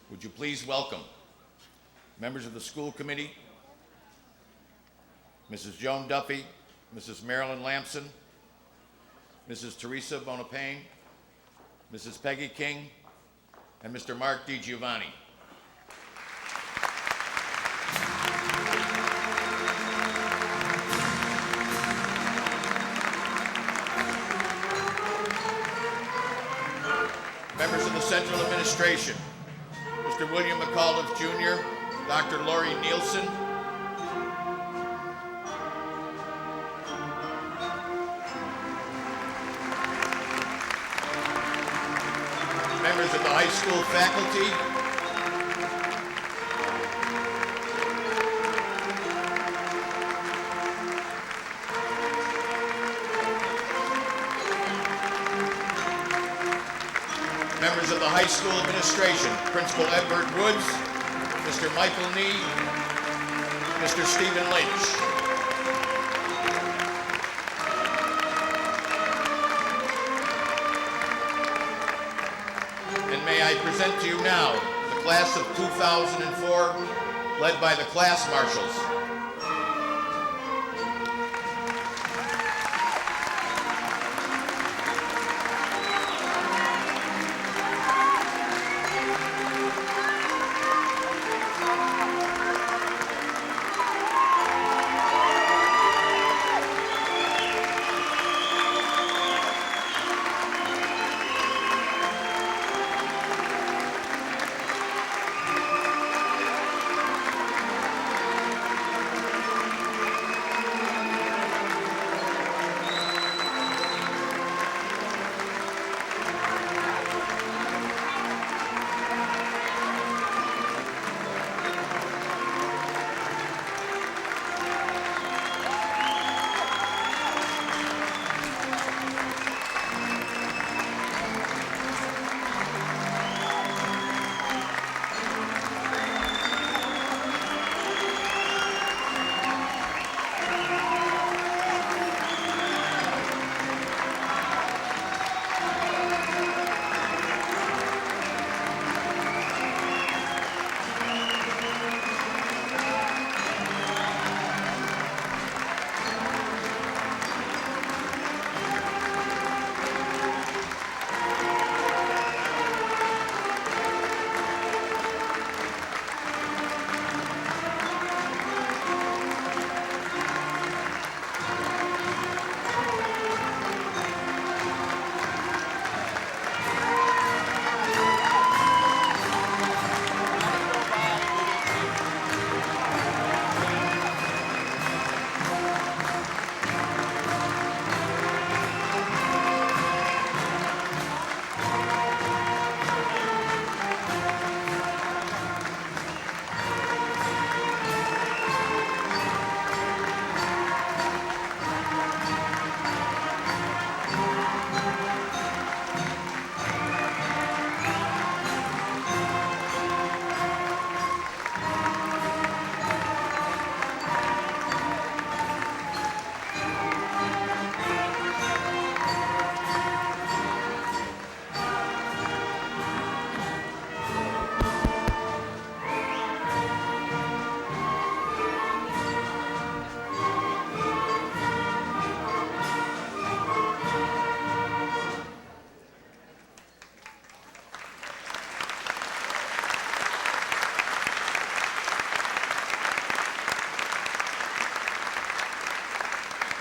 Would you please welcome members of the school committee, Mrs. Joan Duffy, Mrs. Marilyn Lamson, Mrs. Teresa Bonapane, Mrs. Peggy King, and Mr. Mark DiGiovanni. Members of the Central Administration, Mr. William McAuliffe Jr., Dr. Laurie Nielsen, members of the high school faculty, members of the high school administration, Principal Edward Woods, Mr. Michael Nee, Mr. Stephen Lynch. And may I present to you now the class of 2004, led by the class marshals.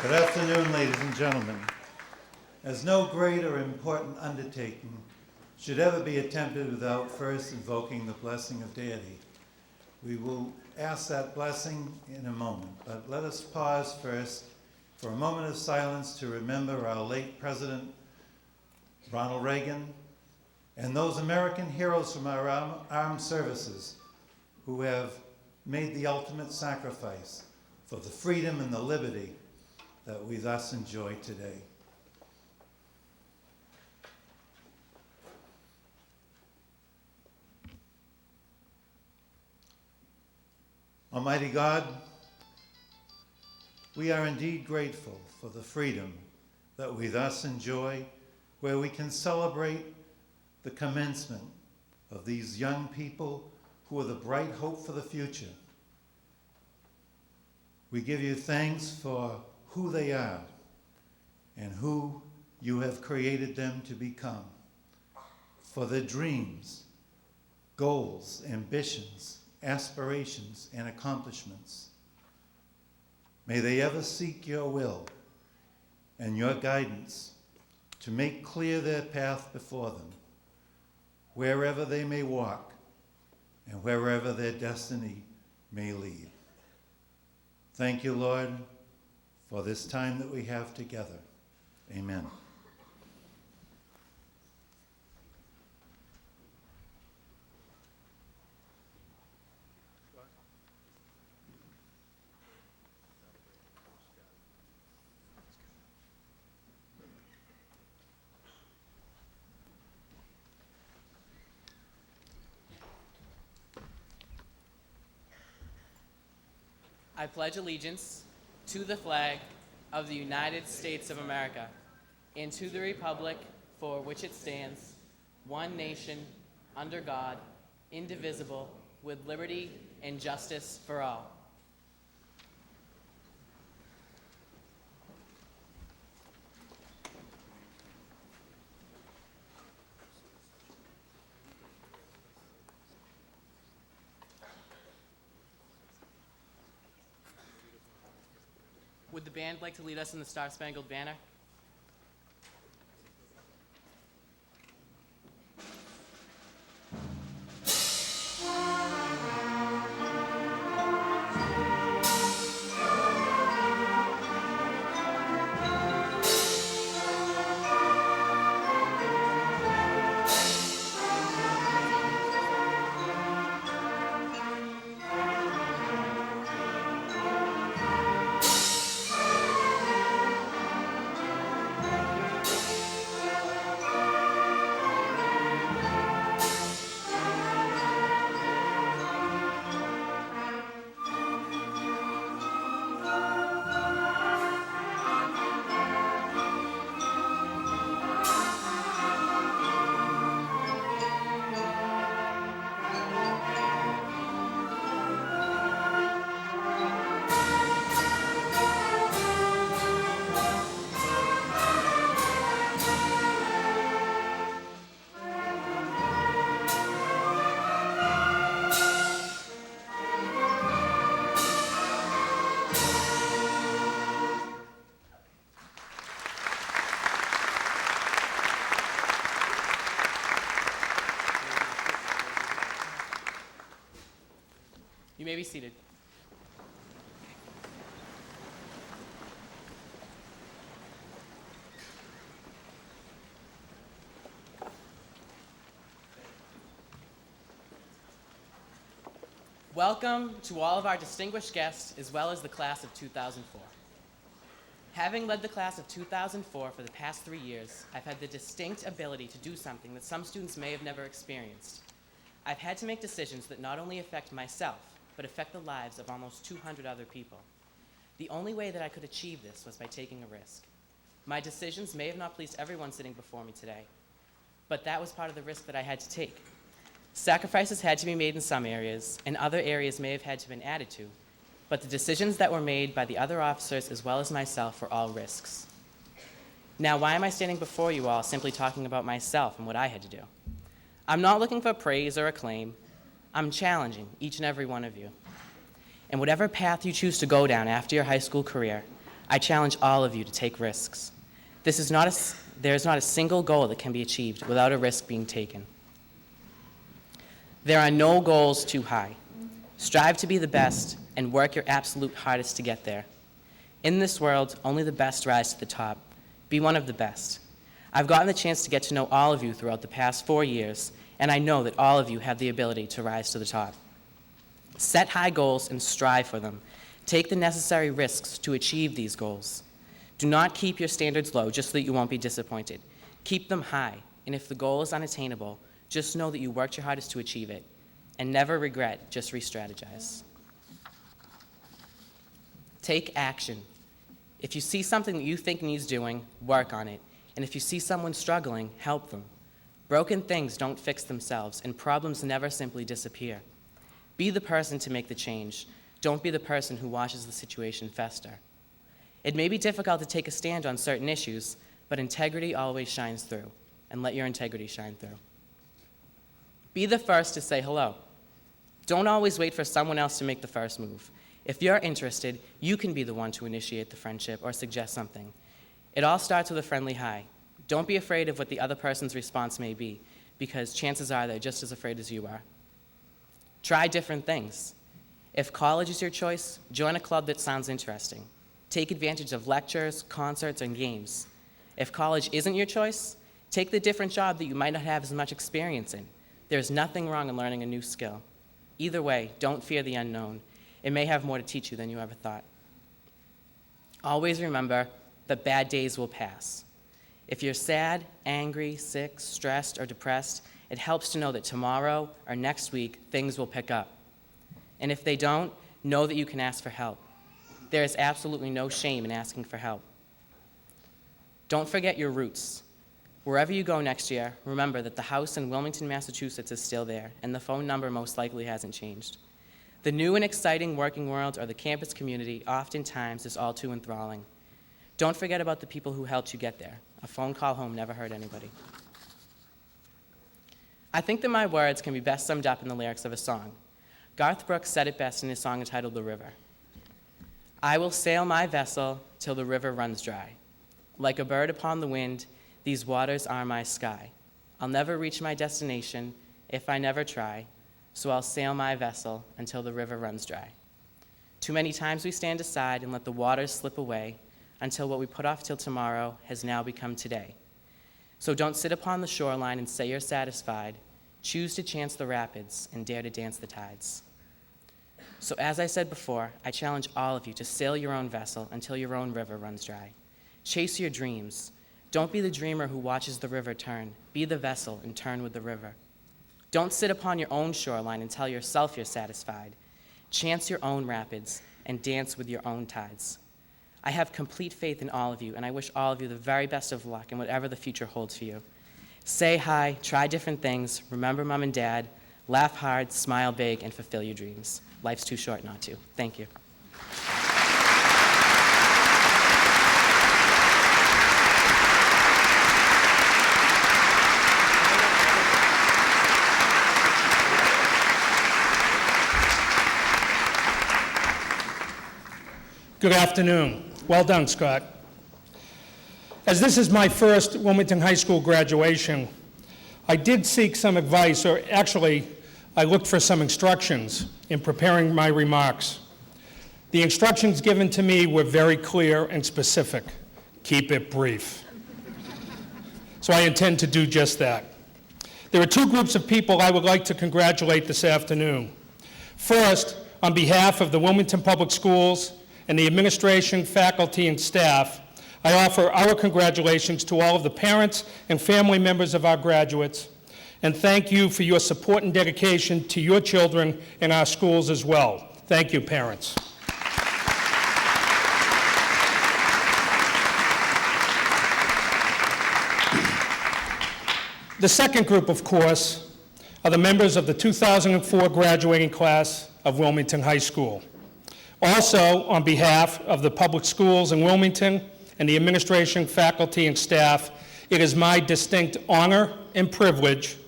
Good afternoon, ladies and gentlemen. As no great or important undertaking should ever be attempted without first invoking the blessing of deity, we will ask that blessing in a moment, but let us pause first for a moment of silence to remember our late President, Ronald Reagan, and those American heroes from our armed services who have made the ultimate sacrifice for the freedom and the liberty that we thus enjoy today. Almighty God, we are indeed grateful for the freedom that we thus enjoy, where we can celebrate the commencement of these young people who are the bright hope for the future. We give you thanks for who they are and who you have created them to become, for their dreams, goals, ambitions, aspirations, and accomplishments. May they ever seek your will and your guidance to make clear their path before them, wherever they may walk and wherever their destiny may lead. Thank you, Lord, for this time that we have together. Amen. I pledge allegiance to the flag of the United States of America and to the republic for which it stands, one nation, under God, indivisible, with liberty and justice for all. Would the band like to lead us in the Star-Spangled Banner? You may be seated. Welcome to all of our distinguished guests, as well as the class of 2004. Having led the class of 2004 for the past 3 years, I've had the distinct ability to do something that some students may have never experienced. I've had to make decisions that not only affect myself, but affect the lives of almost 200 other people. The only way that I could achieve this was by taking a risk. My decisions may have not pleased everyone sitting before me today, but that was part of the risk that I had to take. Sacrifices had to be made in some areas, and other areas may have had to be added to, but the decisions that were made by the other officers as well as myself were all risks. Now, why am I standing before you all simply talking about myself and what I had to do? I'm not looking for praise or acclaim. I'm challenging each and every one of you. And whatever path you choose to go down after your high school career, I challenge all of you to take risks. There is not a single goal that can be achieved without a risk being taken. There are no goals too high. Strive to be the best and work your absolute hardest to get there. In this world, only the best rise to the top. Be one of the best. I've gotten the chance to get to know all of you throughout the past 4 years, and I know that all of you have the ability to rise to the top. Set high goals and strive for them. Take the necessary risks to achieve these goals. Do not keep your standards low just so that you won't be disappointed. Keep them high, and if the goal is unattainable, just know that you worked your hardest to achieve it. And never regret, just re-strategize. Take action. If you see something that you think needs doing, work on it. And if you see someone struggling, help them. Broken things don't fix themselves, and problems never simply disappear. Be the person to make the change. Don't be the person who watches the situation fester. It may be difficult to take a stand on certain issues, but integrity always shines through, and let your integrity shine through. Be the first to say hello. Don't always wait for someone else to make the first move. If you're interested, you can be the one to initiate the friendship or suggest something. It all starts with a friendly hi. Don't be afraid of what the other person's response may be, because chances are they're just as afraid as you are. Try different things. If college is your choice, join a club that sounds interesting. Take advantage of lectures, concerts, and games. If college isn't your choice, take the different job that you might not have as much experience in. There's nothing wrong in learning a new skill. Either way, don't fear the unknown. It may have more to teach you than you ever thought. Always remember that bad days will pass. If you're sad, angry, sick, stressed, or depressed, it helps to know that tomorrow or next week, things will pick up. And if they don't, know that you can ask for help. There is absolutely no shame in asking for help. Don't forget your roots. Wherever you go next year, remember that the house in Wilmington, Massachusetts is still there, and the phone number most likely hasn't changed. The new and exciting working world or the campus community oftentimes is all too enthralling. Don't forget about the people who helped you get there. A phone call home never hurt anybody. I think that my words can be best summed up in the lyrics of a song. Garth Brooks said it best in his song entitled The River. I will sail my vessel till the river runs dry. Like a bird upon the wind, these waters are my sky. I'll never reach my destination if I never try, so I'll sail my vessel until the river runs dry. Too many times we stand aside and let the waters slip away until what we put off till tomorrow has now become today. So don't sit upon the shoreline and say you're satisfied. Choose to chance the rapids and dare to dance the tides. So as I said before, I challenge all of you to sail your own vessel until your own river runs dry. Chase your dreams. Don't be the dreamer who watches the river turn. Be the vessel and turn with the river. Don't sit upon your own shoreline and tell yourself you're satisfied. Chance your own rapids and dance with your own tides. I have complete faith in all of you, and I wish all of you the very best of luck in whatever the future holds for you. Say hi, try different things, remember mom and dad, laugh hard, smile big, and fulfill your dreams. Life's too short not to. Thank you. Good afternoon. Well done, Scott. As this is my first Wilmington High School graduation, I did seek some advice, or actually, I looked for some instructions in preparing my remarks. The instructions given to me were very clear and specific. Keep it brief. So I intend to do just that. There are two groups of people I would like to congratulate this afternoon. First, on behalf of the Wilmington Public Schools and the administration, faculty, and staff, I offer our congratulations to all of the parents and family members of our graduates, and thank you for your support and dedication to your children and our schools as well. Thank you, parents. The second group, of course, are the members of the 2004 graduating class of Wilmington High School. Also, on behalf of the public schools in Wilmington and the administration, faculty, and staff, it is my distinct honor and privilege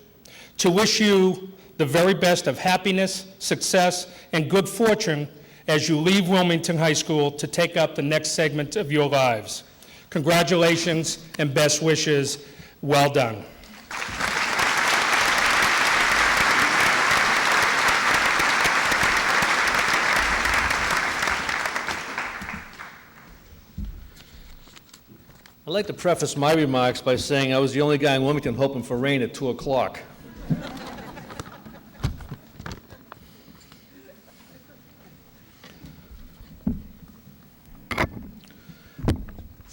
to wish you the very best of happiness, success, and good fortune as you leave Wilmington High School to take up the next segment of your lives. Congratulations and best wishes. Well done. I'd like to preface my remarks by saying I was the only guy in Wilmington hoping for rain at 2 o'clock.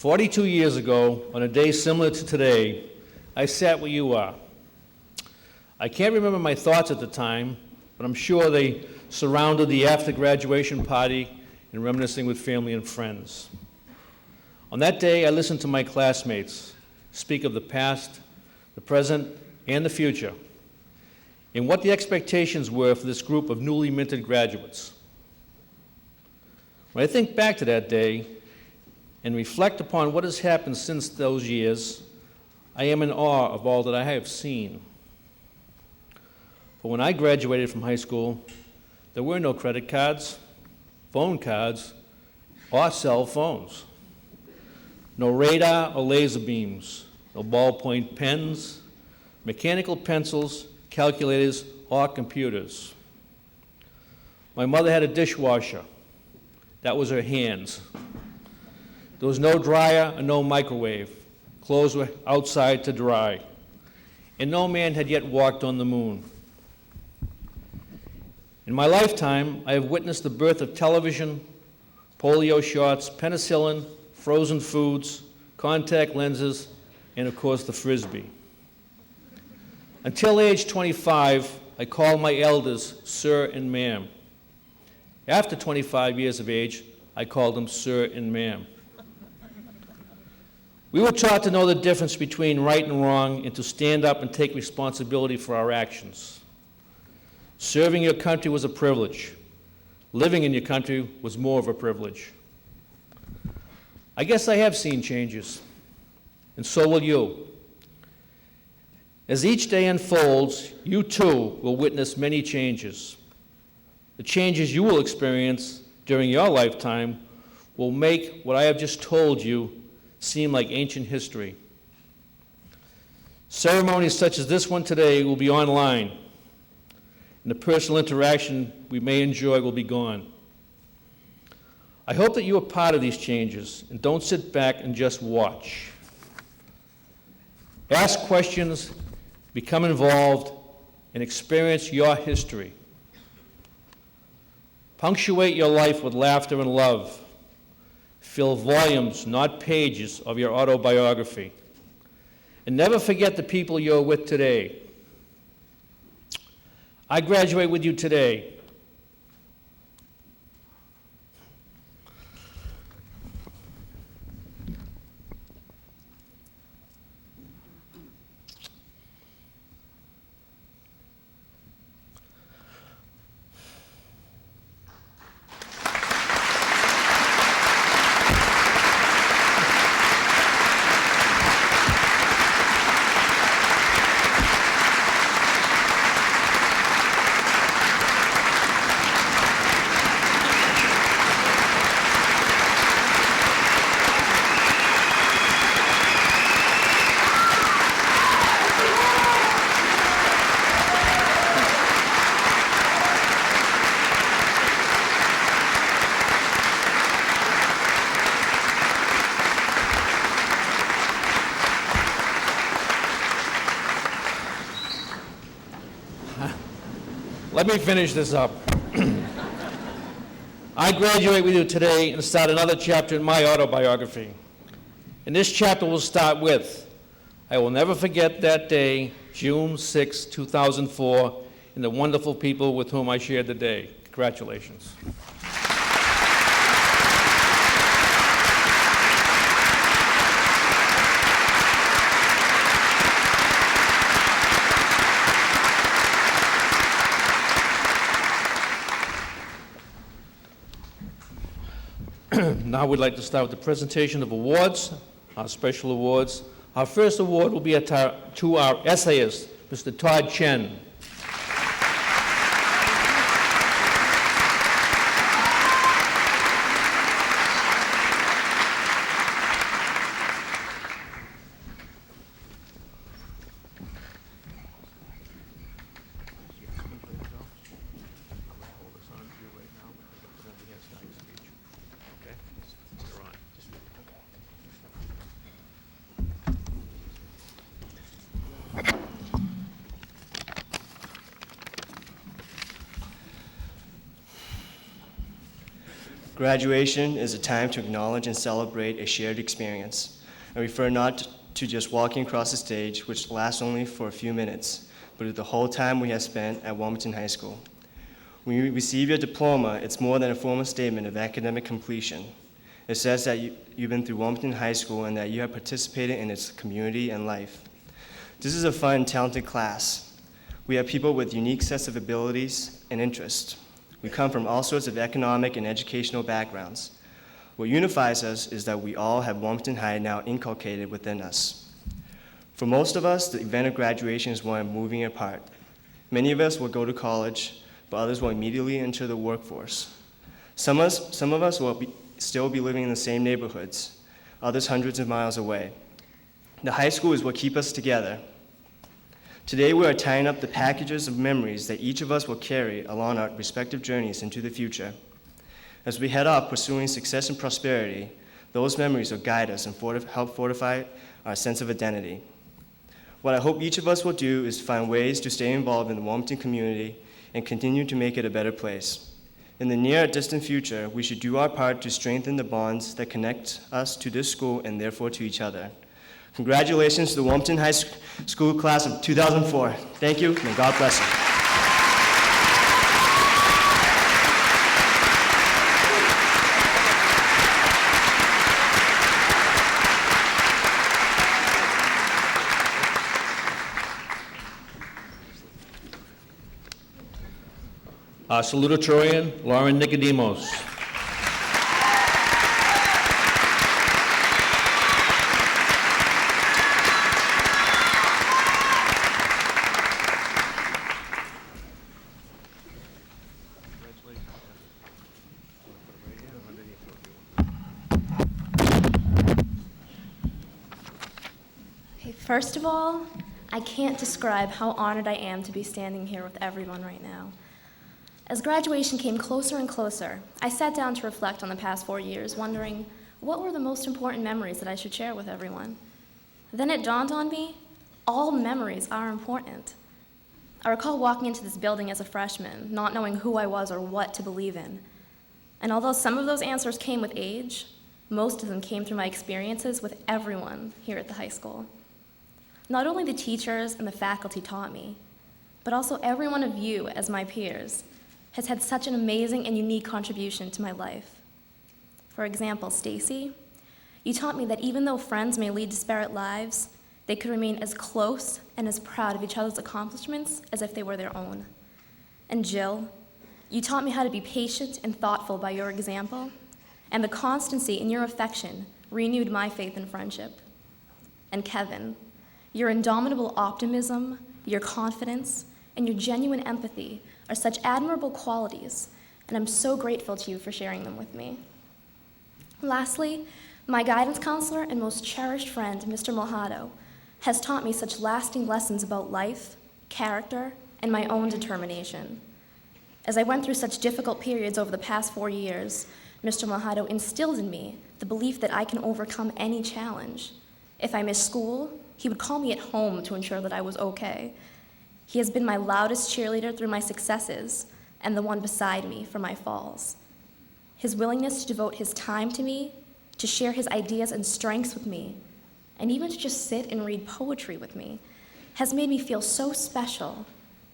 42 years ago, on a day similar to today, I sat where you are. I can't remember my thoughts at the time, but I'm sure they surrounded the after-graduation party and reminiscing with family and friends. On that day, I listened to my classmates speak of the past, the present, and the future, and what the expectations were for this group of newly minted graduates. When I think back to that day and reflect upon what has happened since those years, I am in awe of all that I have seen. But when I graduated from high school, there were no credit cards, phone cards, or cell phones. No radar or laser beams, no ballpoint pens, mechanical pencils, calculators, or computers. My mother had a dishwasher. That was her hands. There was no dryer and no microwave. Clothes were outside to dry. And no man had yet walked on the moon. In my lifetime, I have witnessed the birth of television, polio shots, penicillin, frozen foods, contact lenses, and of course the Frisbee. Until age 25, I called my elders sir and ma'am. After 25 years of age, I called them sir and ma'am. We were taught to know the difference between right and wrong and to stand up and take responsibility for our actions. Serving your country was a privilege. Living in your country was more of a privilege. I guess I have seen changes, and so will you. As each day unfolds, you too will witness many changes. The changes you will experience during your lifetime will make what I have just told you seem like ancient history. Ceremonies such as this one today will be online, and the personal interaction we may enjoy will be gone. I hope that you are part of these changes and don't sit back and just watch. Ask questions, become involved, and experience your history. Punctuate your life with laughter and love. Fill volumes, not pages, of your autobiography. And never forget the people you're with today. I graduate with you today. Let me finish this up. I graduate with you today and start another chapter in my autobiography. And this chapter will start with, I will never forget that day, June 6, 2004, and the wonderful people with whom I shared the day. Congratulations. Now we'd like to start with the presentation of awards, our special awards. Our first award will be to our essayist, Mr. Todd Chen. Graduation is a time to acknowledge and celebrate a shared experience. I refer not to just walking across the stage, which lasts only for a few minutes, but to the whole time we have spent at Wilmington High School. When you receive your diploma, it's more than a formal statement of academic completion. It says that you've been through Wilmington High School and that you have participated in its community and life. This is a fun, talented class. We have people with unique sets of abilities and interests. We come from all sorts of economic and educational backgrounds. What unifies us is that we all have Wilmington High now inculcated within us. For most of us, the event of graduation is one of moving apart. Many of us will go to college, but others will immediately enter the workforce. Some of us will still be living in the same neighborhoods, others hundreds of miles away. The high school is what keeps us together. Today we are tying up the packages of memories that each of us will carry along our respective journeys into the future. As we head off pursuing success and prosperity, those memories will guide us and help fortify our sense of identity. What I hope each of us will do is find ways to stay involved in the Wilmington community and continue to make it a better place. In the near or distant future, we should do our part to strengthen the bonds that connect us to this school and therefore to each other. Congratulations to the Wilmington High School class of 2004. Thank you, and God bless you. Salutatorian, Lauren Nicodemos. First of all, I can't describe how honored I am to be standing here with everyone right now. As graduation came closer and closer, I sat down to reflect on the past 4 years, wondering what were the most important memories that I should share with everyone. Then it dawned on me, all memories are important. I recall walking into this building as a freshman, not knowing who I was or what to believe in. And although some of those answers came with age, most of them came through my experiences with everyone here at the high school. Not only the teachers and the faculty taught me, but also every one of you as my peers has had such an amazing and unique contribution to my life. For example, Stacy, you taught me that even though friends may lead disparate lives, they could remain as close and as proud of each other's accomplishments as if they were their own. And Jill, you taught me how to be patient and thoughtful by your example, and the constancy in your affection renewed my faith and friendship. And Kevin, your indomitable optimism, your confidence, and your genuine empathy are such admirable qualities, and I'm so grateful to you for sharing them with me. Lastly, my guidance counselor and most cherished friend, Mr. Mojado, has taught me such lasting lessons about life, character, and my own determination. As I went through such difficult periods over the past 4 years, Mr. Mojado instilled in me the belief that I can overcome any challenge. If I missed school, he would call me at home to ensure that I was okay. He has been my loudest cheerleader through my successes and the one beside me for my falls. His willingness to devote his time to me, to share his ideas and strengths with me, and even to just sit and read poetry with me, has made me feel so special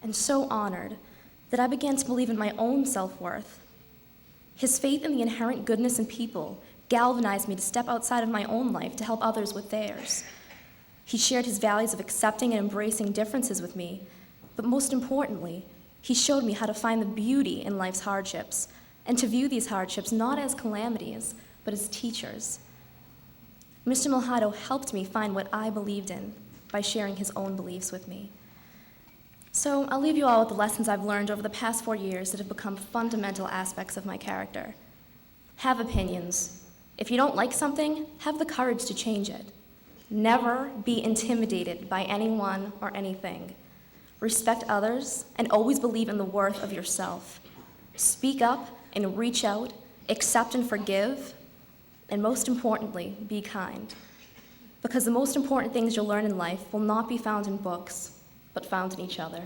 and so honored that I began to believe in my own self-worth. His faith in the inherent goodness in people galvanized me to step outside of my own life to help others with theirs. He shared his values of accepting and embracing differences with me, but most importantly, he showed me how to find the beauty in life's hardships and to view these hardships not as calamities, but as teachers. Mr. Mojado helped me find what I believed in by sharing his own beliefs with me. So I'll leave you all with the lessons I've learned over the past 4 years that have become fundamental aspects of my character. Have opinions. If you don't like something, have the courage to change it. Never be intimidated by anyone or anything. Respect others and always believe in the worth of yourself. Speak up and reach out, accept and forgive, and most importantly, be kind. Because the most important things you'll learn in life will not be found in books, but found in each other.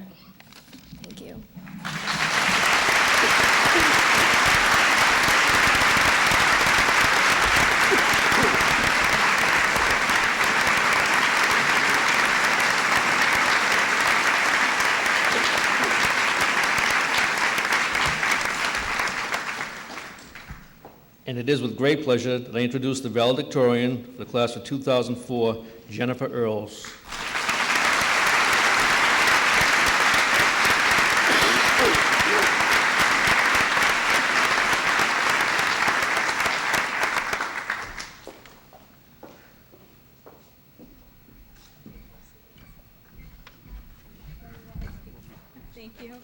Thank you. And it is with great pleasure that I introduce the valedictorian for the class of 2004, Jennifer Earls. Thank you.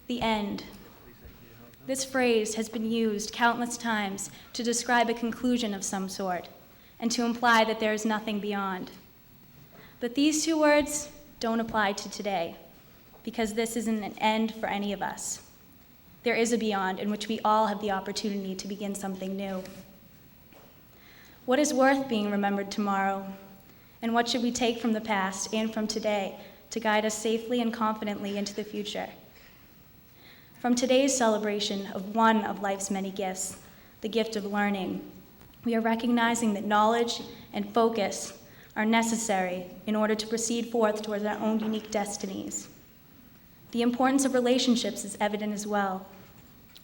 The end. This phrase has been used countless times to describe a conclusion of some sort and to imply that there is nothing beyond. But these two words don't apply to today because this isn't an end for any of us. There is a beyond in which we all have the opportunity to begin something new. What is worth being remembered tomorrow? And what should we take from the past and from today to guide us safely and confidently into the future? From today's celebration of one of life's many gifts, the gift of learning, we are recognizing that knowledge and focus are necessary in order to proceed forth towards our own unique destinies. The importance of relationships is evident as well.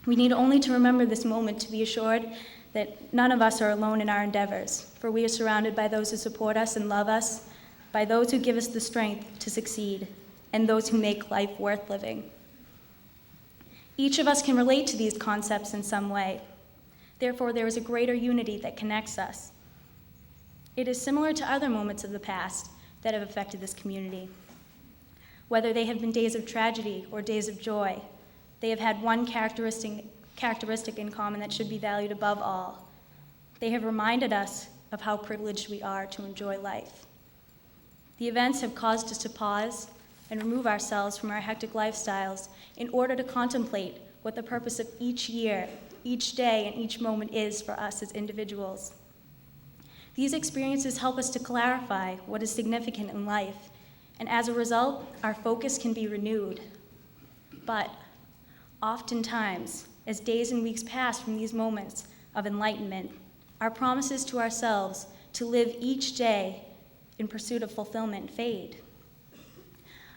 We need only to remember this moment to be assured that none of us are alone in our endeavors, for we are surrounded by those who support us and love us, by those who give us the strength to succeed, and those who make life worth living. Each of us can relate to these concepts in some way. Therefore, there is a greater unity that connects us. It is similar to other moments of the past that have affected this community. Whether they have been days of tragedy or days of joy, they have had one characteristic in common that should be valued above all. They have reminded us of how privileged we are to enjoy life. The events have caused us to pause and remove ourselves from our hectic lifestyles in order to contemplate what the purpose of each year, each day, and each moment is for us as individuals. These experiences help us to clarify what is significant in life, and as a result, our focus can be renewed. But oftentimes, as days and weeks pass from these moments of enlightenment, our promises to ourselves to live each day in pursuit of fulfillment fade.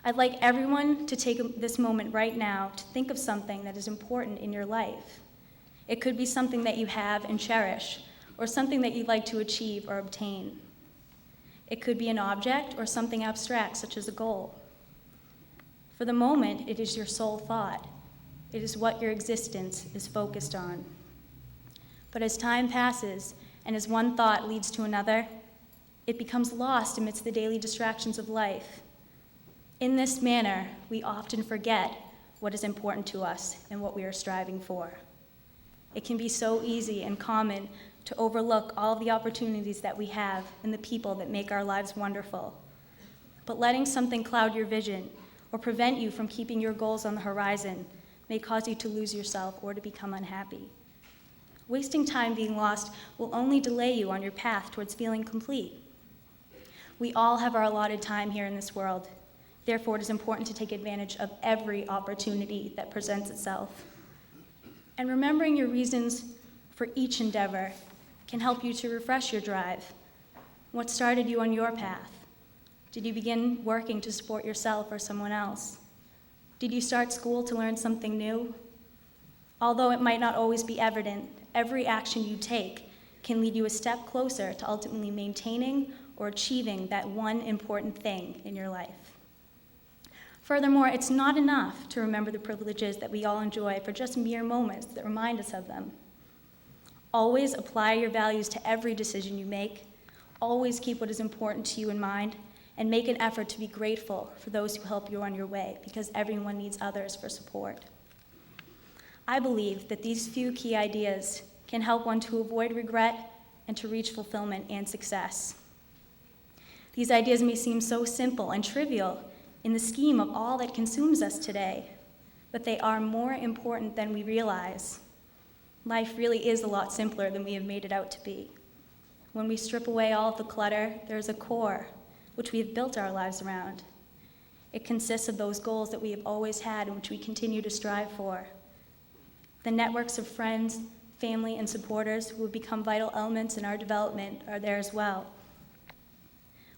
I'd like everyone to take this moment right now to think of something that is important in your life. It could be something that you have and cherish, or something that you'd like to achieve or obtain. It could be an object or something abstract, such as a goal. For the moment, it is your sole thought. It is what your existence is focused on. But as time passes, and as one thought leads to another, it becomes lost amidst the daily distractions of life. In this manner, we often forget what is important to us and what we are striving for. It can be so easy and common to overlook all the opportunities that we have and the people that make our lives wonderful. But letting something cloud your vision or prevent you from keeping your goals on the horizon may cause you to lose yourself or to become unhappy. Wasting time being lost will only delay you on your path towards feeling complete. We all have our allotted time here in this world. Therefore, it is important to take advantage of every opportunity that presents itself. And remembering your reasons for each endeavor can help you to refresh your drive. What started you on your path? Did you begin working to support yourself or someone else? Did you start school to learn something new? Although it might not always be evident, every action you take can lead you a step closer to ultimately maintaining or achieving that one important thing in your life. Furthermore, it's not enough to remember the privileges that we all enjoy for just mere moments that remind us of them. Always apply your values to every decision you make. Always keep what is important to you in mind, and make an effort to be grateful for those who help you on your way, because everyone needs others for support. I believe that these few key ideas can help one to avoid regret and to reach fulfillment and success. These ideas may seem so simple and trivial in the scheme of all that consumes us today, but they are more important than we realize. Life really is a lot simpler than we have made it out to be. When we strip away all of the clutter, there is a core which we have built our lives around. It consists of those goals that we have always had and which we continue to strive for. The networks of friends, family, and supporters who have become vital elements in our development are there as well.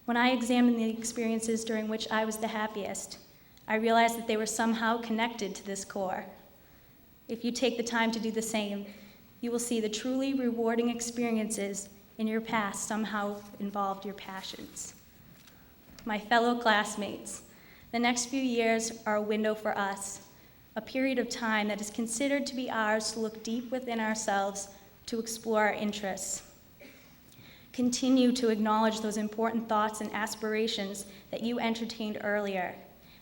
When I examine the experiences during which I was the happiest, I realized that they were somehow connected to this core. If you take the time to do the same, you will see the truly rewarding experiences in your past somehow involved your passions. My fellow classmates, the next few years are a window for us, a period of time that is considered to be ours to look deep within ourselves, to explore our interests. Continue to acknowledge those important thoughts and aspirations that you entertained earlier,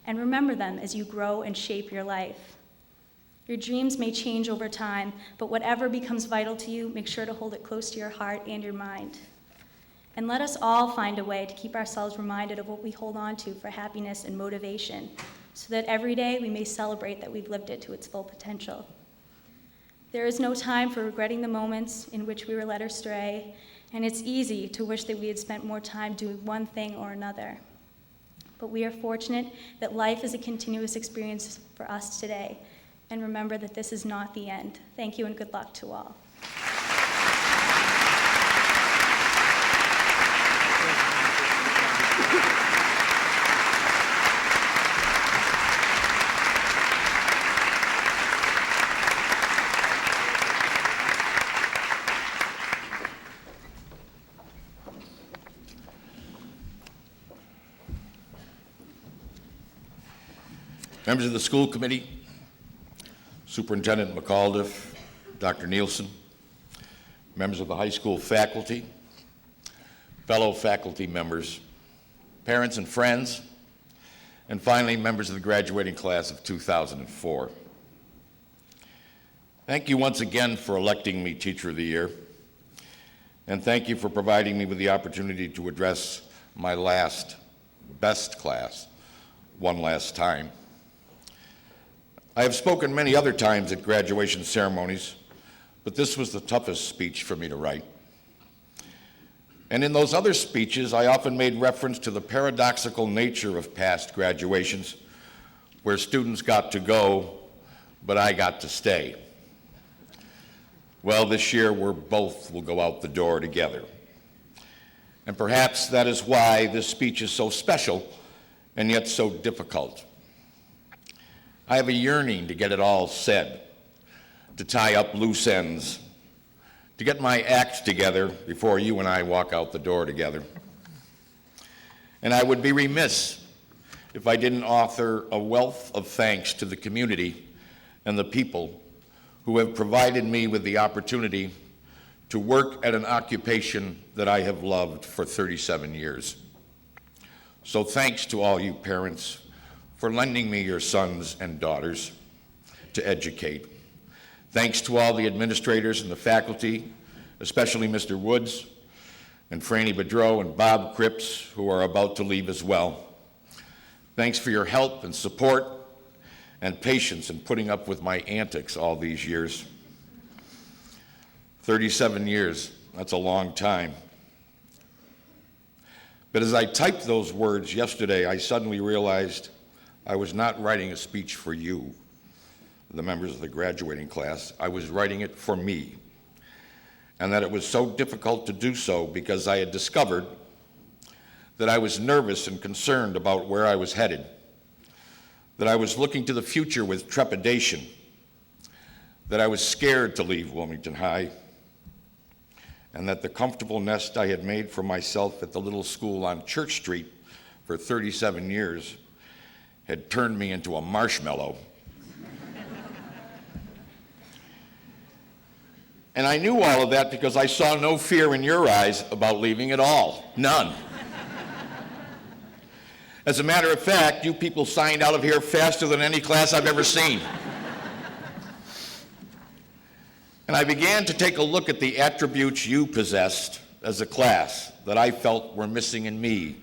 and remember them as you grow and shape your life. Your dreams may change over time, but whatever becomes vital to you, make sure to hold it close to your heart and your mind. And let us all find a way to keep ourselves reminded of what we hold on to for happiness and motivation, so that every day we may celebrate that we've lived it to its full potential. There is no time for regretting the moments in which we were led astray, and it's easy to wish that we had spent more time doing one thing or another. But we are fortunate that life is a continuous experience for us today, and remember that this is not the end. Thank you and good luck to all. Members of the school committee, Superintendent McAuliffe, Dr. Nielsen, members of the high school faculty, fellow faculty members, parents and friends, and finally, members of the graduating class of 2004. Thank you once again for electing me Teacher of the Year, and thank you for providing me with the opportunity to address my best class one last time. I have spoken many other times at graduation ceremonies, but this was the toughest speech for me to write. And in those other speeches, I often made reference to the paradoxical nature of past graduations, where students got to go, but I got to stay. Well, this year, both will go out the door together. And perhaps that is why this speech is so special and yet so difficult. I have a yearning to get it all said, to tie up loose ends, to get my act together before you and I walk out the door together. And I would be remiss if I didn't offer a wealth of thanks to the community and the people who have provided me with the opportunity to work at an occupation that I have loved for 37 years. So thanks to all you parents for lending me your sons and daughters to educate. Thanks to all the administrators and the faculty, especially Mr. Woods and Franny Bedreau and Bob Cripps, who are about to leave as well. Thanks for your help and support and patience in putting up with my antics all these years. 37 years, that's a long time. But as I typed those words yesterday, I suddenly realized I was not writing a speech for you, the members of the graduating class. I was writing it for me, and that it was so difficult to do so because I had discovered that I was nervous and concerned about where I was headed, that I was looking to the future with trepidation, that I was scared to leave Wilmington High, and that the comfortable nest I had made for myself at the little school on Church Street for 37 years had turned me into a marshmallow. And I knew all of that because I saw no fear in your eyes about leaving at all. None. As a matter of fact, you people signed out of here faster than any class I've ever seen. And I began to take a look at the attributes you possessed as a class that I felt were missing in me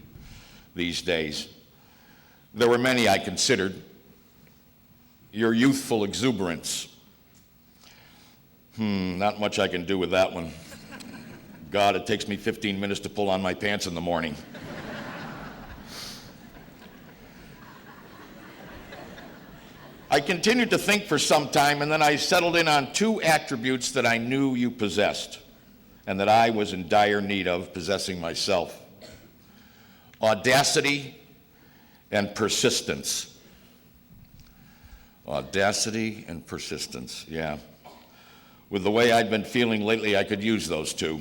these days. There were many I considered. Your youthful exuberance. Not much I can do with that one. God, it takes me 15 minutes to pull on my pants in the morning. I continued to think for some time, and then I settled in on two attributes that I knew you possessed and that I was in dire need of possessing myself: audacity and persistence. Audacity and persistence, yeah. With the way I've been feeling lately, I could use those two.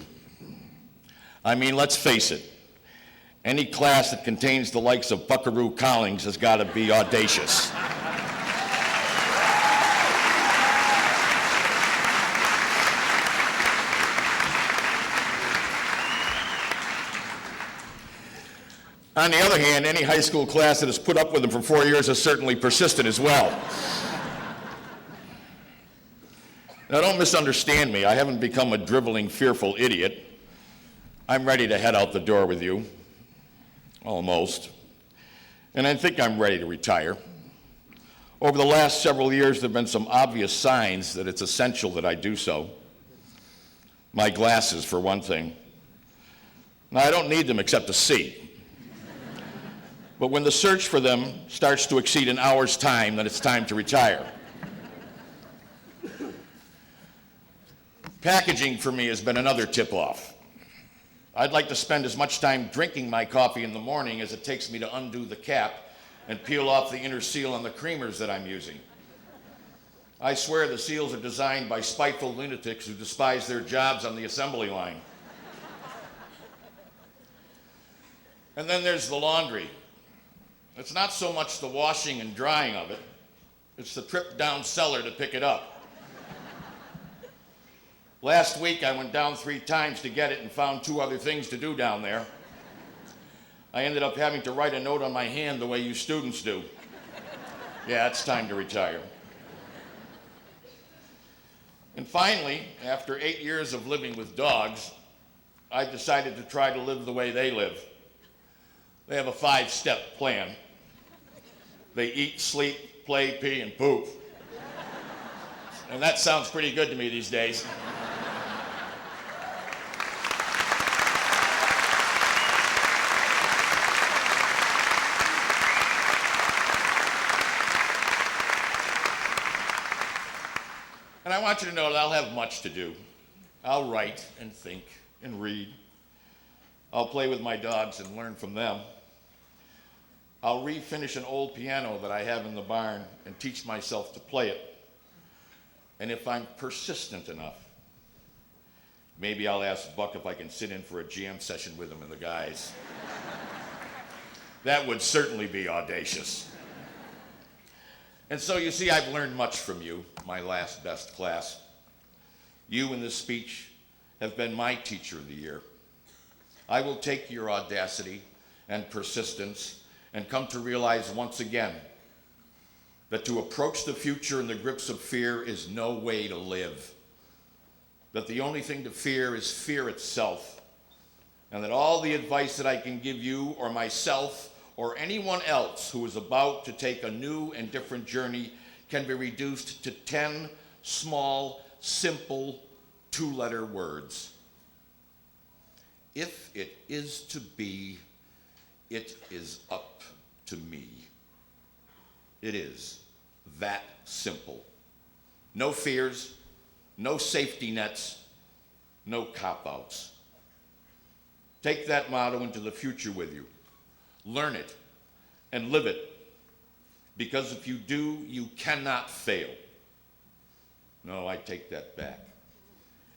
I mean, let's face it. Any class that contains the likes of Buckaroo Collins has got to be audacious. On the other hand, any high school class that has put up with them for 4 years is certainly persistent as well. Now, don't misunderstand me. I haven't become a driveling, fearful idiot. I'm ready to head out the door with you. Almost. And I think I'm ready to retire. Over the last several years, there have been some obvious signs that it's essential that I do so. My glasses, for one thing. Now, I don't need them except to see. But when the search for them starts to exceed an hour's time, then it's time to retire. Packaging for me has been another tip-off. I'd like to spend as much time drinking my coffee in the morning as it takes me to undo the cap and peel off the inner seal on the creamers that I'm using. I swear the seals are designed by spiteful lunatics who despise their jobs on the assembly line. And then there's the laundry. It's not so much the washing and drying of it, it's the trip down cellar to pick it up. Last week I went down 3 times to get it and found 2 other things to do down there. I ended up having to write a note on my hand the way you students do. Yeah, it's time to retire. And finally, after 8 years of living with dogs, I've decided to try to live the way they live. They have a 5-step plan. They eat, sleep, play, pee, and poop. And that sounds pretty good to me these days. And I want you to know that I'll have much to do. I'll write and think and read. I'll play with my dogs and learn from them. I'll refinish an old piano that I have in the barn and teach myself to play it. And if I'm persistent enough, maybe I'll ask Buck if I can sit in for a jam session with him and the guys. That would certainly be audacious. And so you see, I've learned much from you, my last best class. You in this speech have been my teacher of the year. I will take your audacity and persistence and come to realize once again that to approach the future in the grips of fear is no way to live. That the only thing to fear is fear itself. And that all the advice that I can give you or myself or anyone else who is about to take a new and different journey can be reduced to 10 small, simple, 2-letter words. If it is to be, it is up to me. It is that simple. No fears, no safety nets, no cop-outs. Take that motto into the future with you. Learn it and live it. Because if you do, you cannot fail. No, I take that back.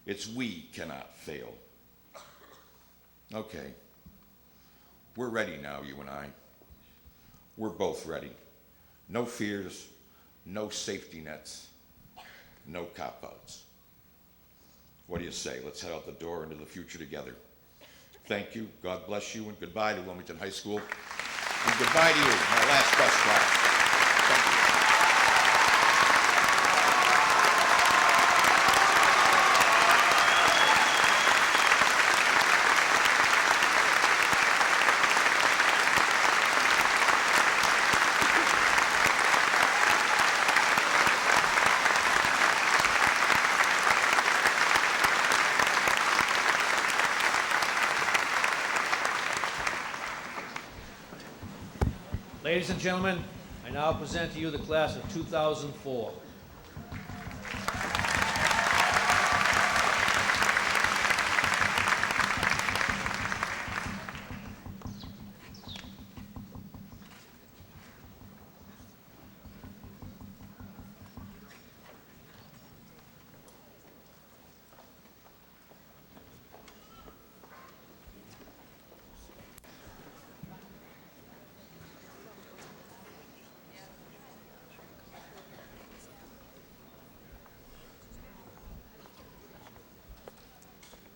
It's we cannot fail. Okay. We're ready now, you and I. We're both ready. No fears, no safety nets, no cop-outs. What do you say? Let's head out the door into the future together. Thank you, God bless you, and goodbye to Wilmington High School. And goodbye to you, my last best class. Thank you. Ladies and gentlemen, I now present to you the class of 2004.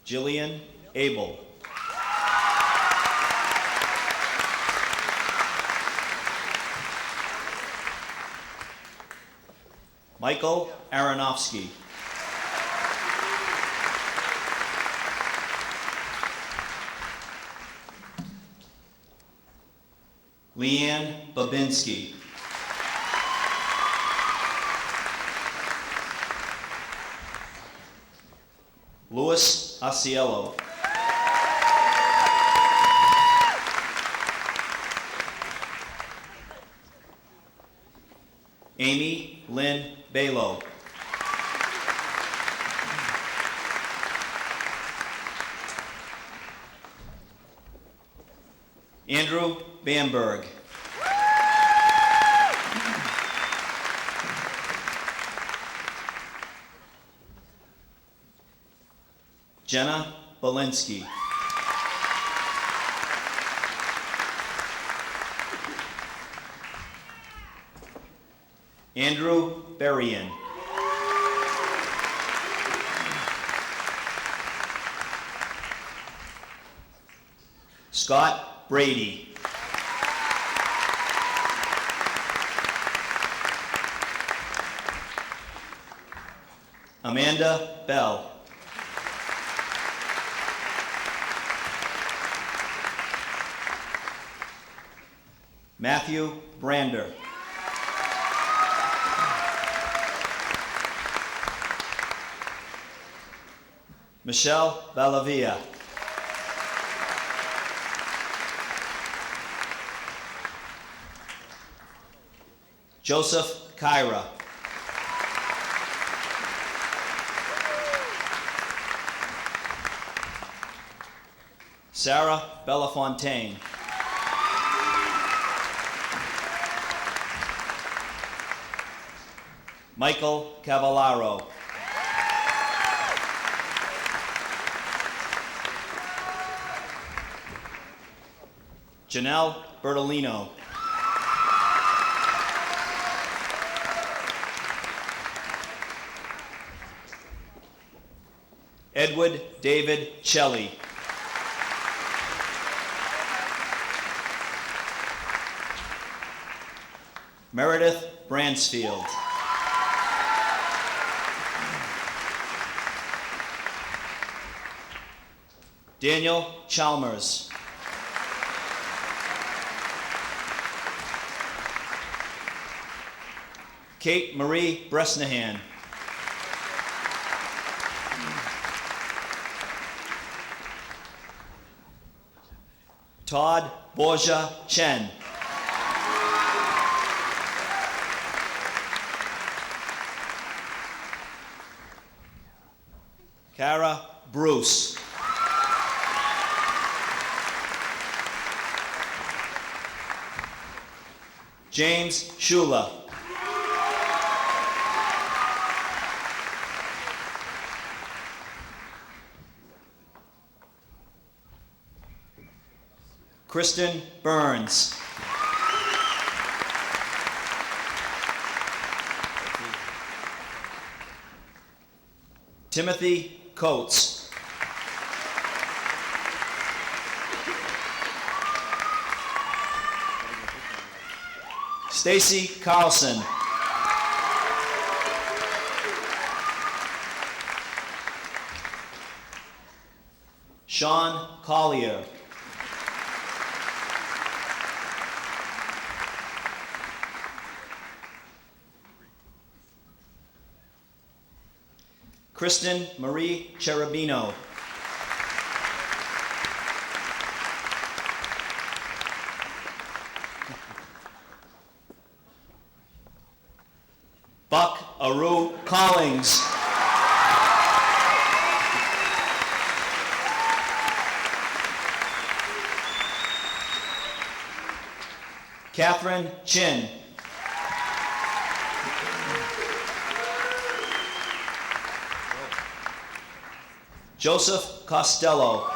Jillian Abel. Michael Aronofsky. Leanne Babinski. Louis Asiello. Amy Lynn Balo. Andrew Bamberg. Jenna Belinsky. Andrew Berrien. Scott Brady. Amanda Bell. Matthew Brander. Michelle Ballavia. Joseph Kyra. Sarah Bellafontaine. Michael Cavallaro. Janelle Bertolino. Edward David Shelley. Meredith Bransfield. Daniel Chalmers. Kate Marie Bresnahan. Todd Borja Chen. Kara Bruce. James Shula. Kristen Burns. Timothy Coates. Stacy Carlson. Sean Collier. Kristen Marie Cherubino. Buck Aru Collings. Catherine Chin. Joseph Costello.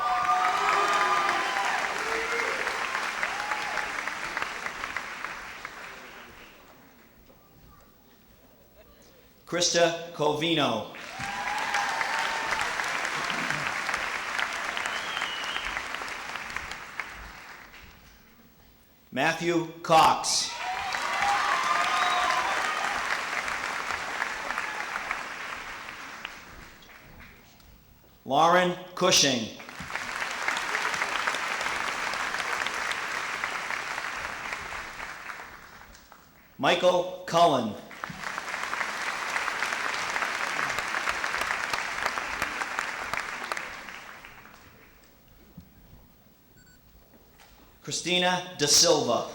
Krista Covino. Matthew Cox. Lauren Cushing. Michael Cullen. Christina Da Silva.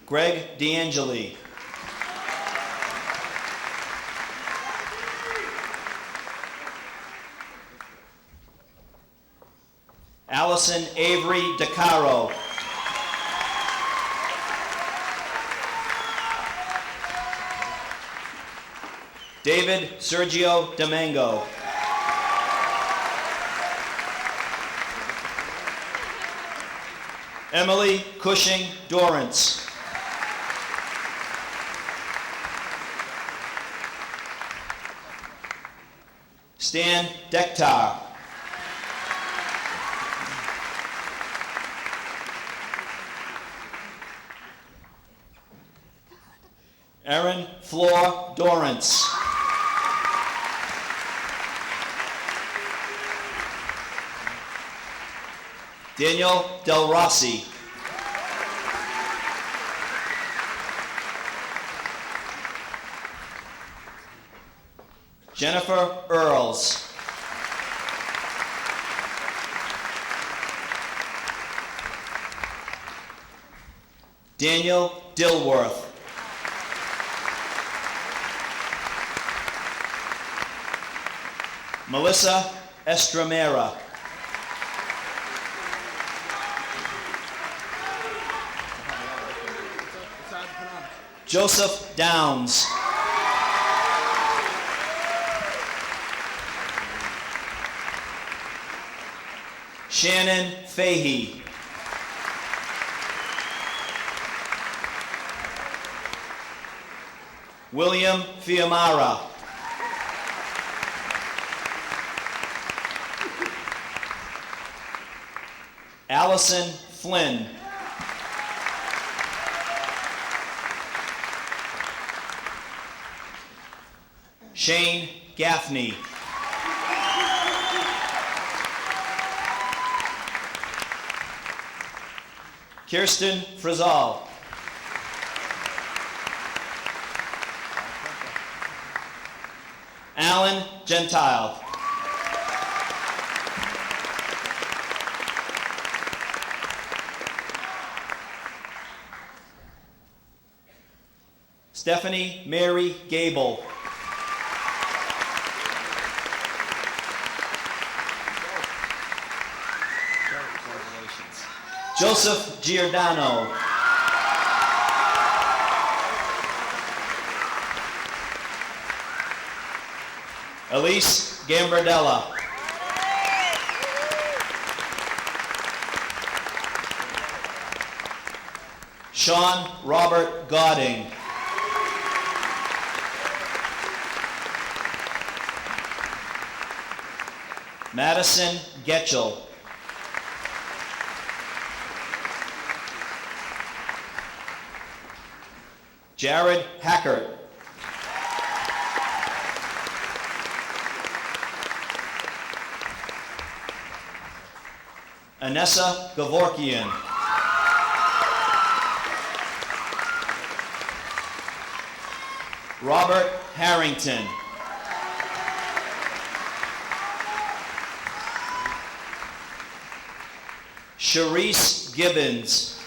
Greg D'Angeli. Allison Avery DeCaro. David Sergio Domingo. Emily Cushing Dorrance. Stan Dektar. Erin Flor Dorrance. Daniel Del Rossi. Jennifer Earls. Daniel Dilworth. Melissa Estramera. Joseph Downs. Shannon Fahey. William Fiamara. Allison Flynn. Shane Gaffney. Kirsten Frizzal. Alan Gentile. Stephanie Mary Gable. Joseph Giordano. Elise Gambardella. Sean Robert Godding. Madison Getchell. Jared Hackert. Anessa Gavorkian. Robert Harrington. Sharice Gibbons.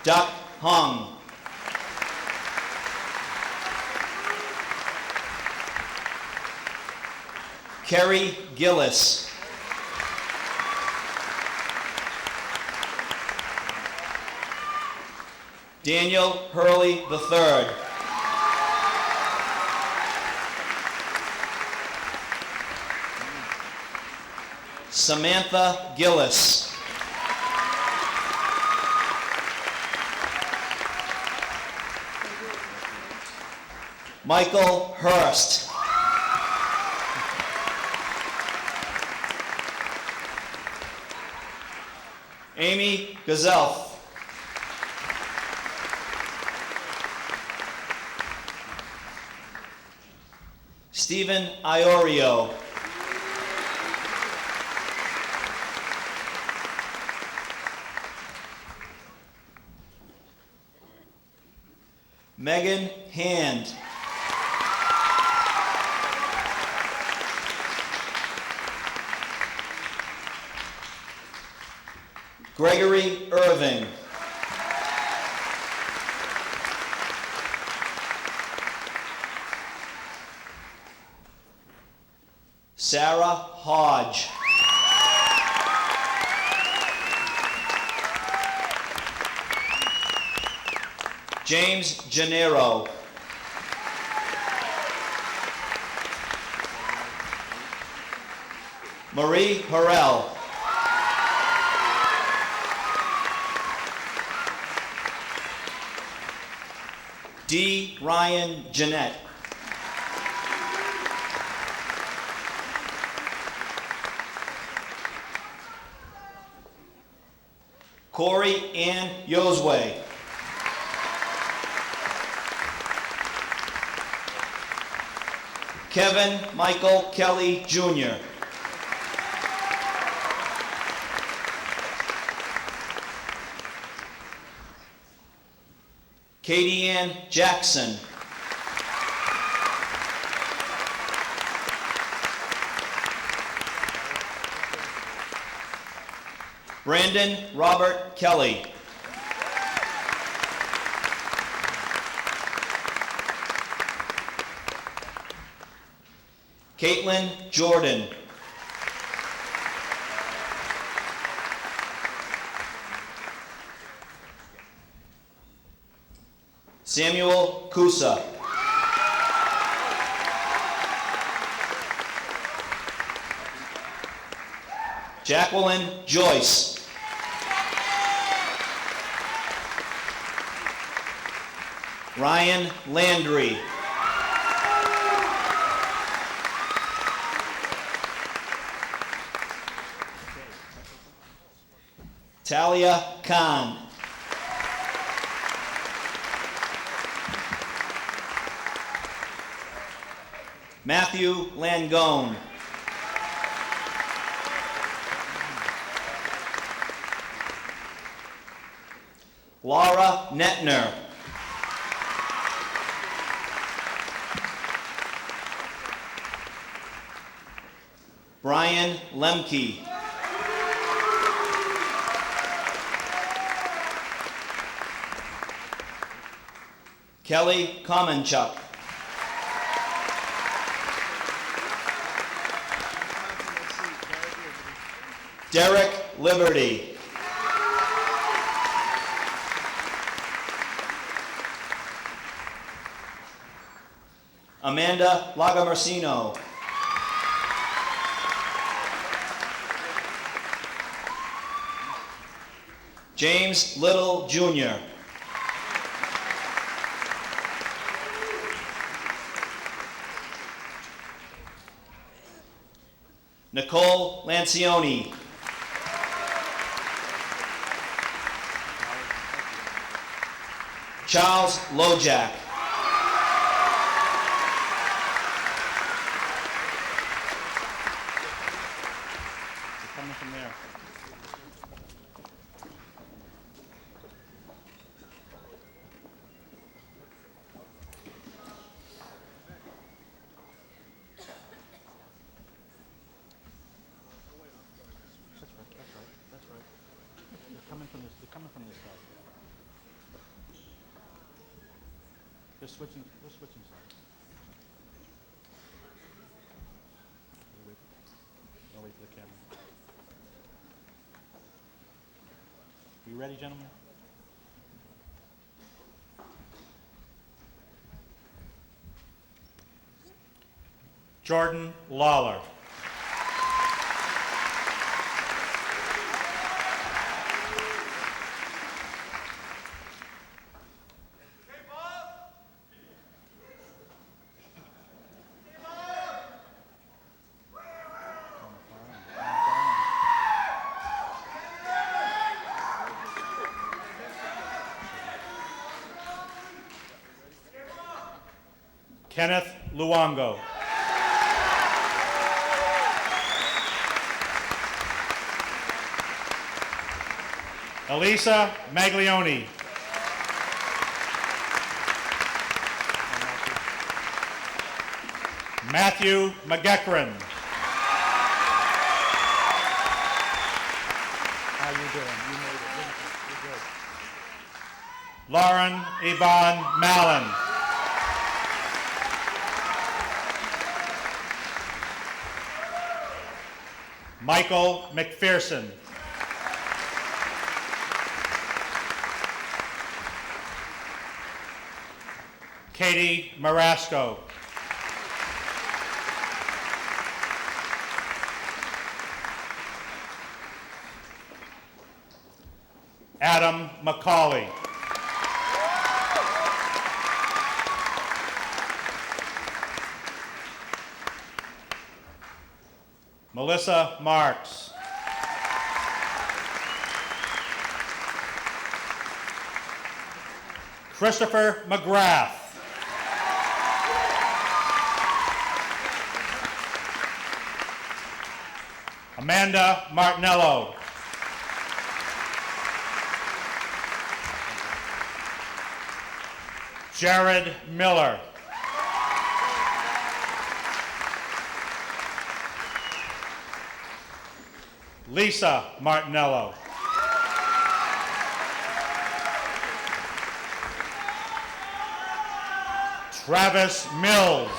Duck Hung. Kerry Gillis. Daniel Hurley III. Samantha Gillis. Michael Hurst. Amy Gazelf. Stephen Iorio. Megan Hand. Gregory Irving. Sarah Hodge. James Gennaro. Marie Harrell. D. Ryan Jeanette. Corey Ann Yosway. Kevin Michael Kelly Jr. Katie Ann Jackson. Brandon Robert Kelly. Caitlin Jordan. Samuel Kusa. Jacqueline Joyce. Ryan Landry. Talia Khan. Matthew Langone. Laura Netner. Brian Lemke. Kelly Komenchuk. Derek Liberty. Amanda Lagamarcino. James Little Jr. Nicole Lancioni. Charles Lojak. Coming from there. That's right. They're coming from this side. They're switching sides. I'll wait for the camera. You ready, gentlemen? Jordan Lawler. Kenneth Luongo. Elisa Maglione. Matthew McGeckran. How you doing? You made it, didn't you? You're good. Lauren Yvonne Mallon. Michael McPherson. Katie Marasco. Adam McCauley. Melissa Marks. Christopher McGrath. Amanda Martinello. Jared Miller. Lisa Martinello. Travis Mills.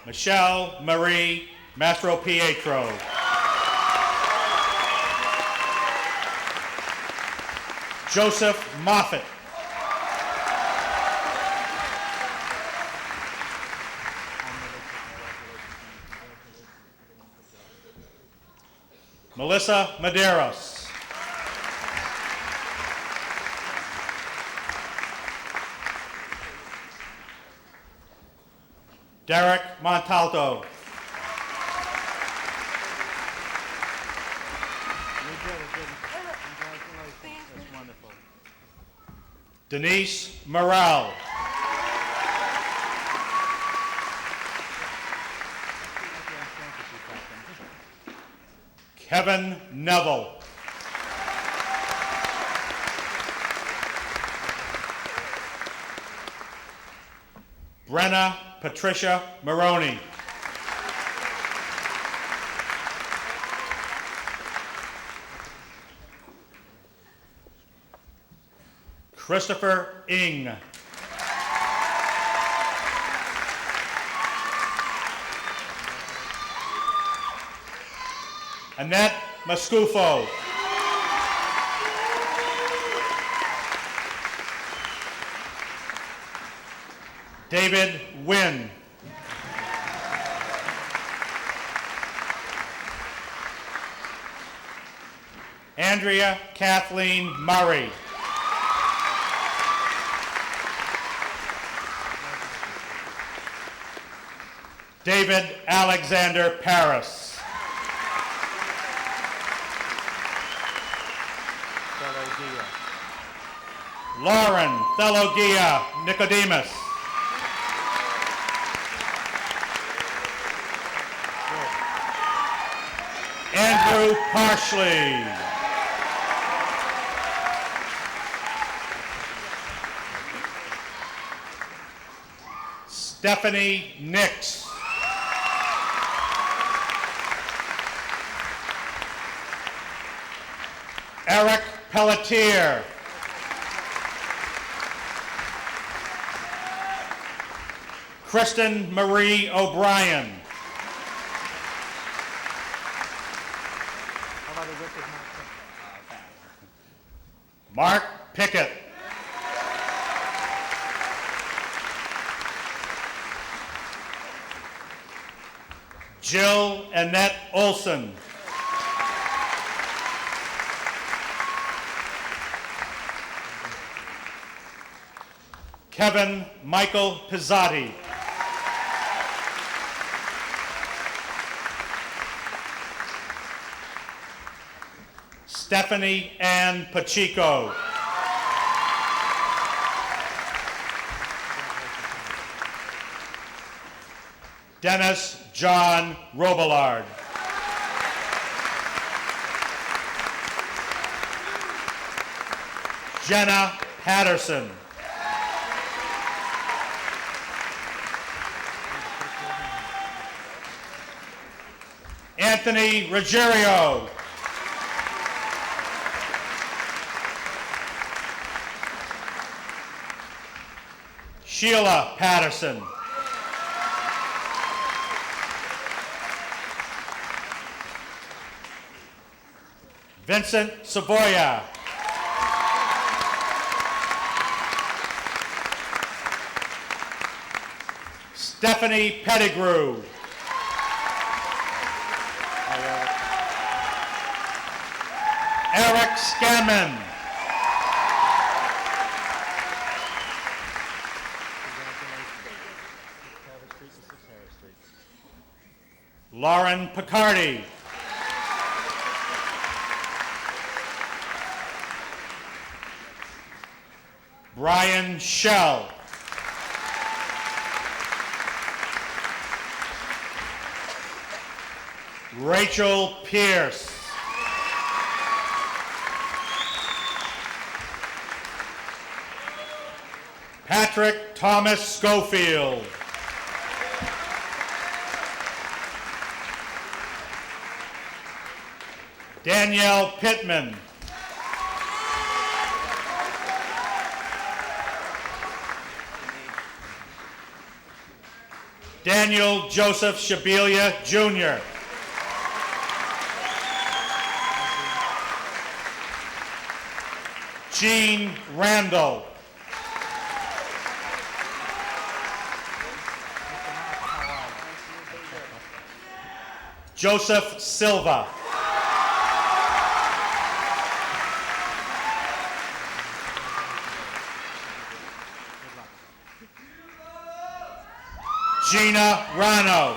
Michelle Marie Mastropietro. Joseph Moffett. Melissa Medeiros. Derek Montalto. You did it, didn't you? Congratulations. That's wonderful. Denise Morrell. Kevin Neville. Brenna Patricia Maroney. Christopher Ing. Annette Mascufo. David Wynn. Andrea Kathleen Murray. David Alexander Paris. Lauren Thelogia Nicodemus. Andrew Parsley. Stephanie Nix. Eric Pelletier. Kristen Marie O'Brien. How about a Richard Mark Pickett. Jill Annette Olson. Kevin Michael Pizzotti. Stephanie Ann Pacheco. Dennis John Robillard. Jenna Patterson. Anthony Ruggiero. Sheila Patterson. Vincent Savoya. Stephanie Pettigrew. Eric Scanman. Lauren Picardi. Brian Schell. Rachel Pierce. Patrick Thomas Schofield. Danielle Pittman. Daniel Joseph Shabelia, Jr. Jean Randall. Joseph Silva. Gina Rano.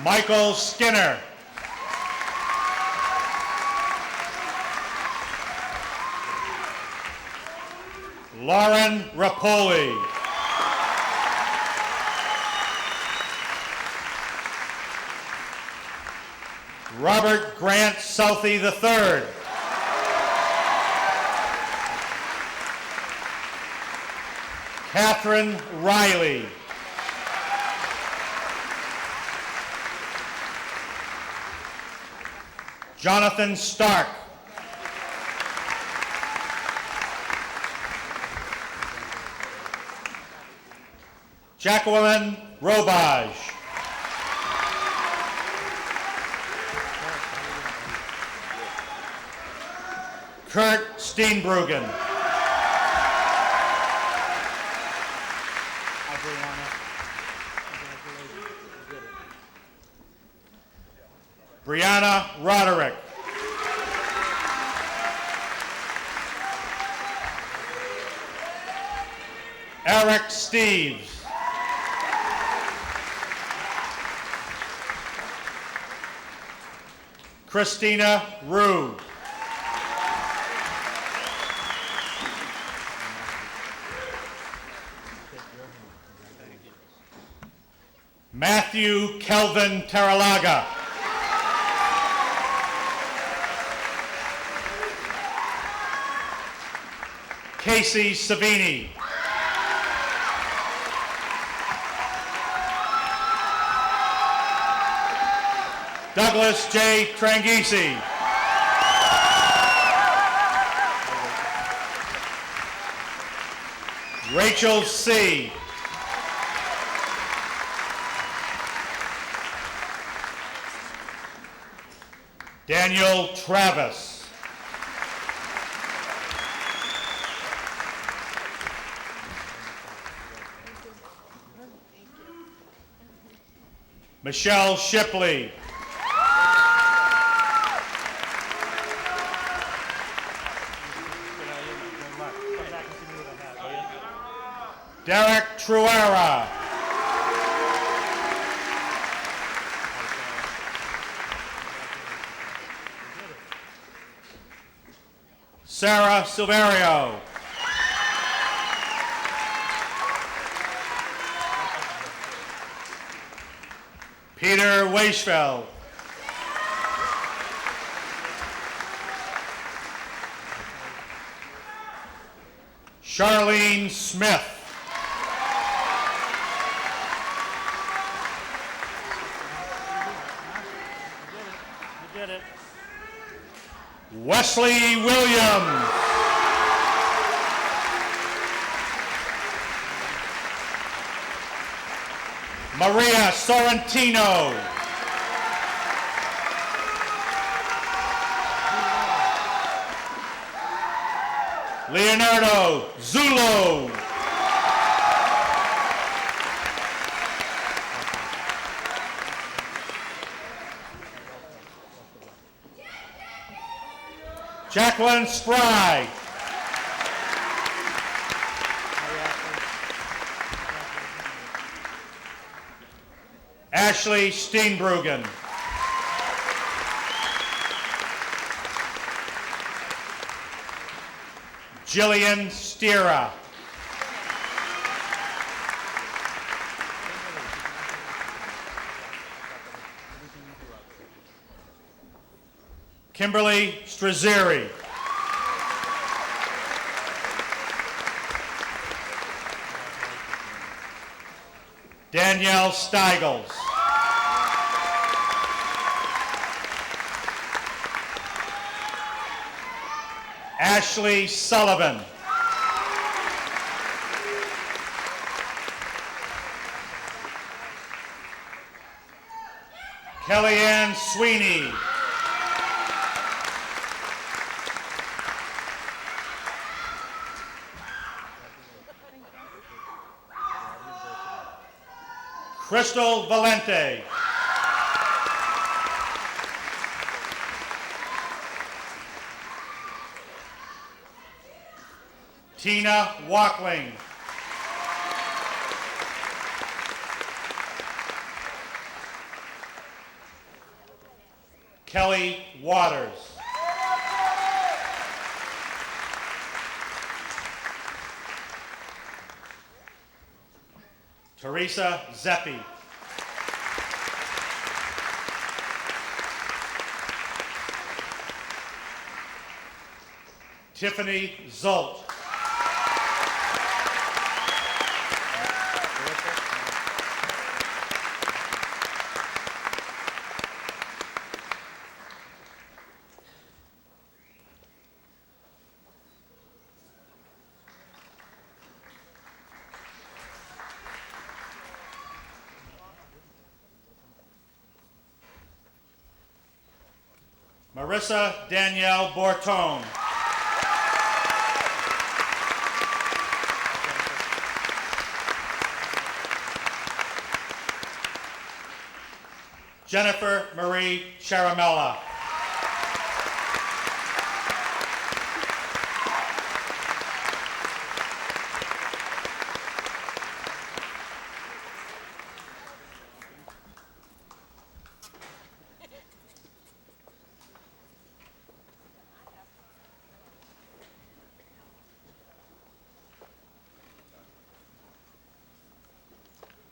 Michael Skinner. Lauren Rapoli. Robert Grant Southey III. Catherine Riley. Jonathan Stark. Jacqueline Robage. Kurt Steenbruggen. Brianna Roderick. Eric Steves. Christina Rue. Matthew Kelvin Terralaga. Casey Savini. Douglas J. Trangisi. Rachel C. Daniel Travis. Michelle Shipley. Derek Truera. Sarah Silverio. Peter Weichfeld. Charlene Smith. You did it. Wesley Williams. Maria Sorrentino. Leonardo Zulo. Jacqueline Spry. Ashley Steenbruggen. Jillian Stira. Kimberly Strazzeri. Danielle Steigels. Ashley Sullivan. Kellyanne Sweeney. Crystal Valente. Tina Walkling. Kelly Waters. Teresa Zeppi. Tiffany Zolt. Marissa Danielle Bortone. Jennifer Marie Charamella.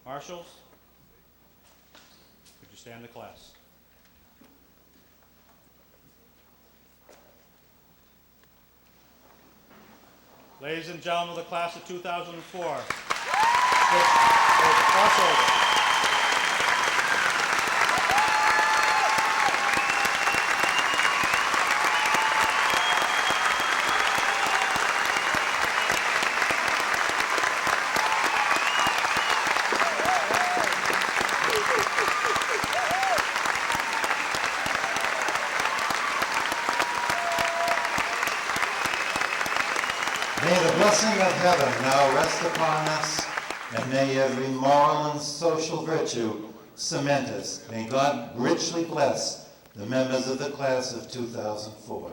Marshals, could you stand the class? Ladies and gentlemen of the class of 2004, crossover. May the blessing of heaven now rest upon us, and may every moral and social virtue cement us. May God richly bless the members of the class of 2004.